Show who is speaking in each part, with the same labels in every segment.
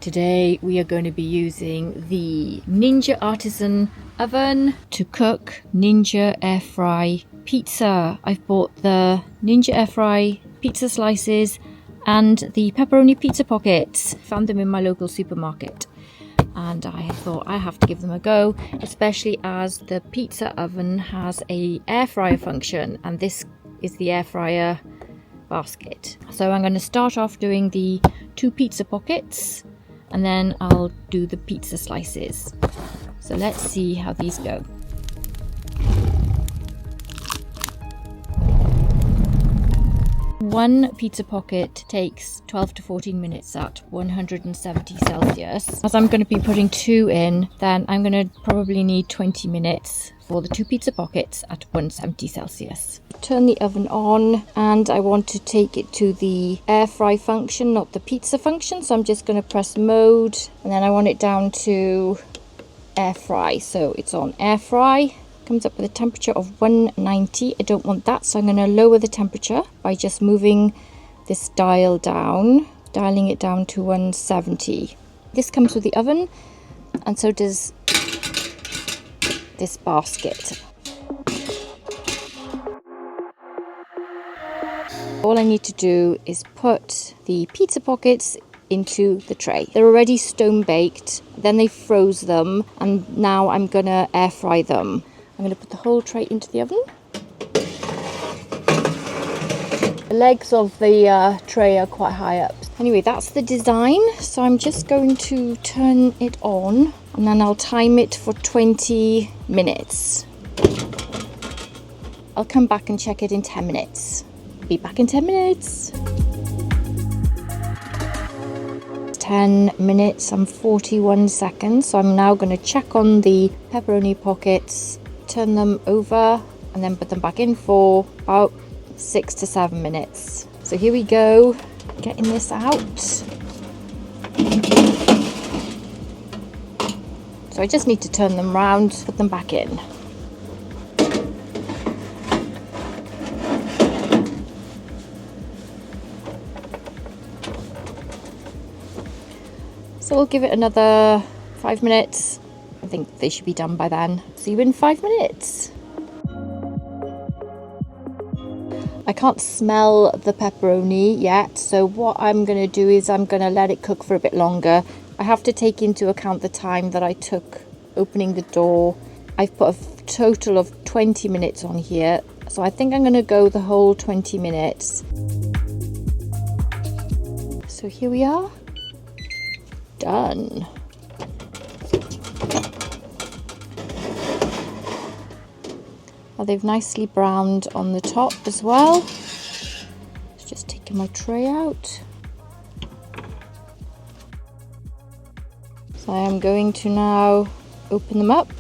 Speaker 1: Today we are going to be using the Ninja Artisan Oven to cook Ninja Airfry Pizza. I've bought the Ninja Airfry Pizza slices and the Pepperoni pizza pockets. Found them in my local supermarket. And I thought I have to give them a go, especially as the pizza oven has a air fryer function, and this is the air fryer basket. So I'm going to start off doing the 2 pizza pockets, and then I'll do the pizza slices. So let's see how these go. One pizza pocket takes 12 to 14 minutes at 170 Celsius. As I'm going to be putting 2 in, then I'm going to probably need 20 minutes for the 2 pizza pockets at 170 Celsius. Turn the oven on, and I want to take it to the air fry function, not the pizza function. So I'm just going to press mode, and then I want it down to air fry. So it's on air fry. Comes up with a temperature of 190. I don't want that, so I'm going to lower the temperature by just moving this dial down, dialing it down to 170. This comes with the oven, and so does this basket. All I need to do is put the pizza pockets into the tray. They're already stone baked, then they froze them, and now I'm going to air fry them. I'm going to put the whole tray into the oven. The legs of the tray are quite high up. Anyway, that's the design. So I'm just going to turn it on, and then I'll time it for 20 minutes. I'll come back and check it in 10 minutes. Be back in 10 minutes. 10 minutes and 41 seconds. So I'm now going to check on the pepperoni pockets, turn them over, and then put them back in for about 6 to 7 minutes. So here we go, getting this out. So I just need to turn them round, put them back in. So we'll give it another 5 minutes. I think they should be done by then. See you in 5 minutes. I can't smell the pepperoni yet, so what I'm going to do is I'm going to let it cook for a bit longer. I have to take into account the time that I took opening the door. I've put a total of 20 minutes on here, so I think I'm going to go the whole 20 minutes. So here we are. Done. Well, they've nicely browned on the top as well. Just taking my tray out. So I am going to now open them up.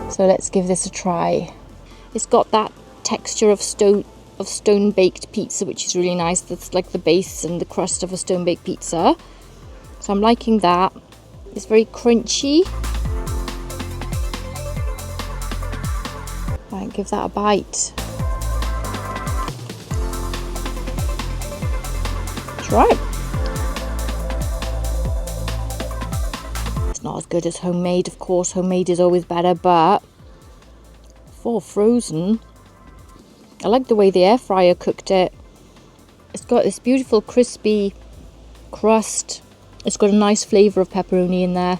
Speaker 1: So let's give this a try. It's got that texture of stone baked pizza, which is really nice. That's like the base and the crust of a stone baked pizza. So I'm liking that. It's very crunchy. Right, give that a bite. Try it. It's not as good as homemade, of course. Homemade is always better, but for frozen, I like the way the air fryer cooked it. It's got this beautiful crispy crust. It's got a nice flavour of pepperoni in there.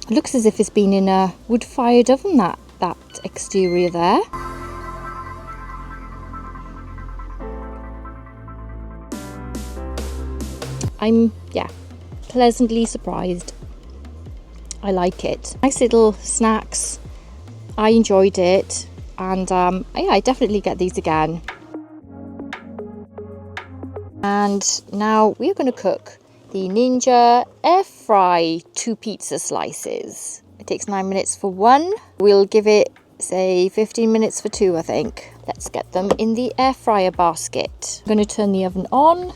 Speaker 1: It looks as if it's been in a wood-fired oven, that exterior there. I'm, pleasantly surprised. I like it. Nice little snacks. I enjoyed it, and I definitely get these again. And now we're going to cook the Ninja Airfry 2 pizza slices. It takes 9 minutes for one. We'll give it, say, 15 minutes for 2, I think. Let's get them in the air fryer basket. I'm going to turn the oven on,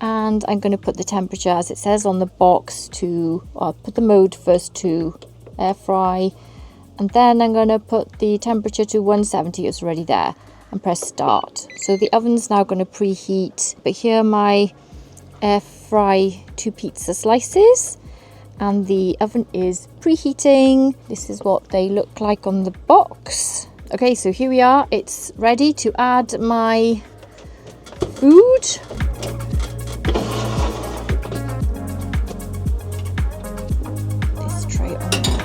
Speaker 1: And I'm going to put the temperature as it says on the box to, I'll put the mode first to air fry, and then I'm going to put the temperature to 170. It's already there, and press start. So the oven's now going to preheat, but here are my air fry 2 pizza slices, and the oven is preheating. This is what they look like on the box. Okay, so here we are. It's ready to add my food. This tray on there.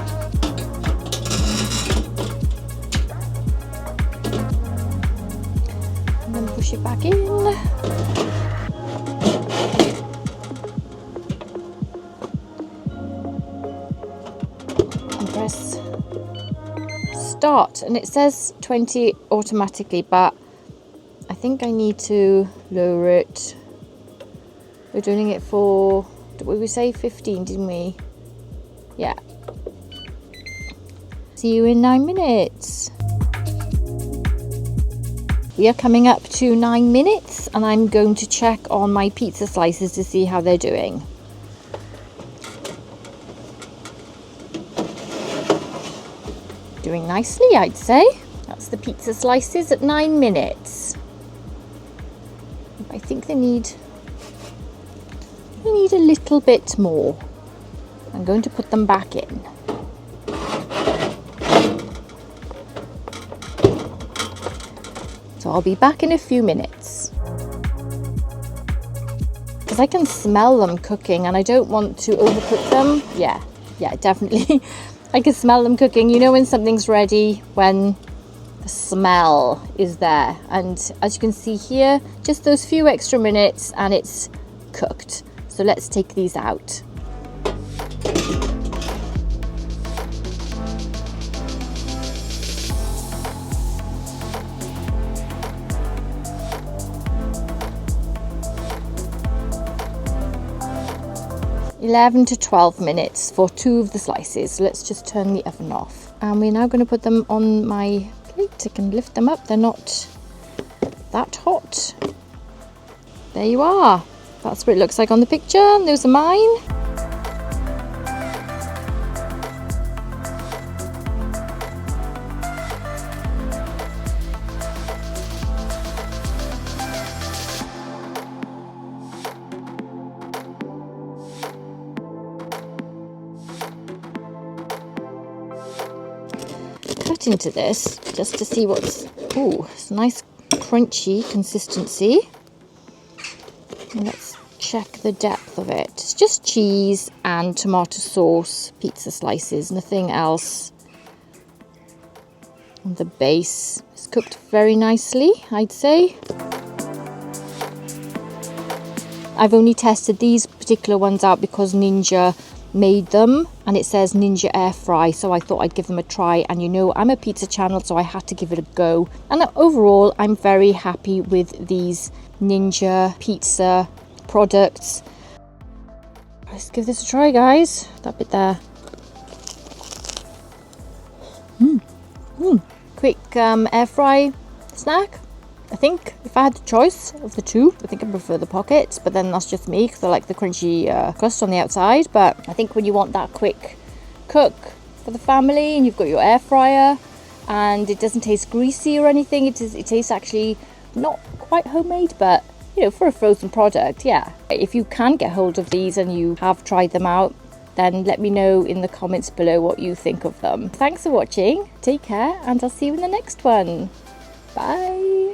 Speaker 1: And then push it back in. And press start. And it says 20 automatically, but I think I need to lower it. We're doing it for, what did we say, 15, didn't we? Yeah. See you in 9 minutes. We are coming up to 9 minutes, and I'm going to check on my pizza slices to see how they're doing. Doing nicely, I'd say. That's the pizza slices at 9 minutes. I think they need a little bit more. I'm going to put them back in. So I'll be back in a few minutes. Because I can smell them cooking and I don't want to overcook them. Yeah, definitely. I can smell them cooking. You know when something's ready when the smell is there. And as you can see here, just those few extra minutes and it's cooked. So let's take these out. (11 to 12 minutes for 2 of the slices. So let's just turn the oven off. And we're now going to put them on my plate. I can lift them up. They're not that hot. There you are. That's what it looks like on the picture. And those are mine. Cut into this just to see what's, it's a nice crunchy consistency. And let's check the depth of it. It's just cheese and tomato sauce pizza slices, nothing else. And the base is cooked very nicely, I'd say. I've only tested these particular ones out because Ninja made them, and it says Ninja Airfry, so I thought I'd give them a try. And you know, I'm a pizza channel, so I had to give it a go. And overall, I'm very happy with these Ninja Pizza products. Let's give this a try, guys. That bit there. Quick air fry snack. I think if I had the choice of the two, I think I prefer the pockets, but then that's just me because I like the crunchy crust on the outside. But I think when you want that quick cook for the family and you've got your air fryer and it doesn't taste greasy or anything, it tastes actually not quite homemade, but you know, for a frozen product, yeah. If you can get hold of these and you have tried them out, then let me know in the comments below what you think of them. Thanks for watching, take care, and I'll see you in the next one. Bye.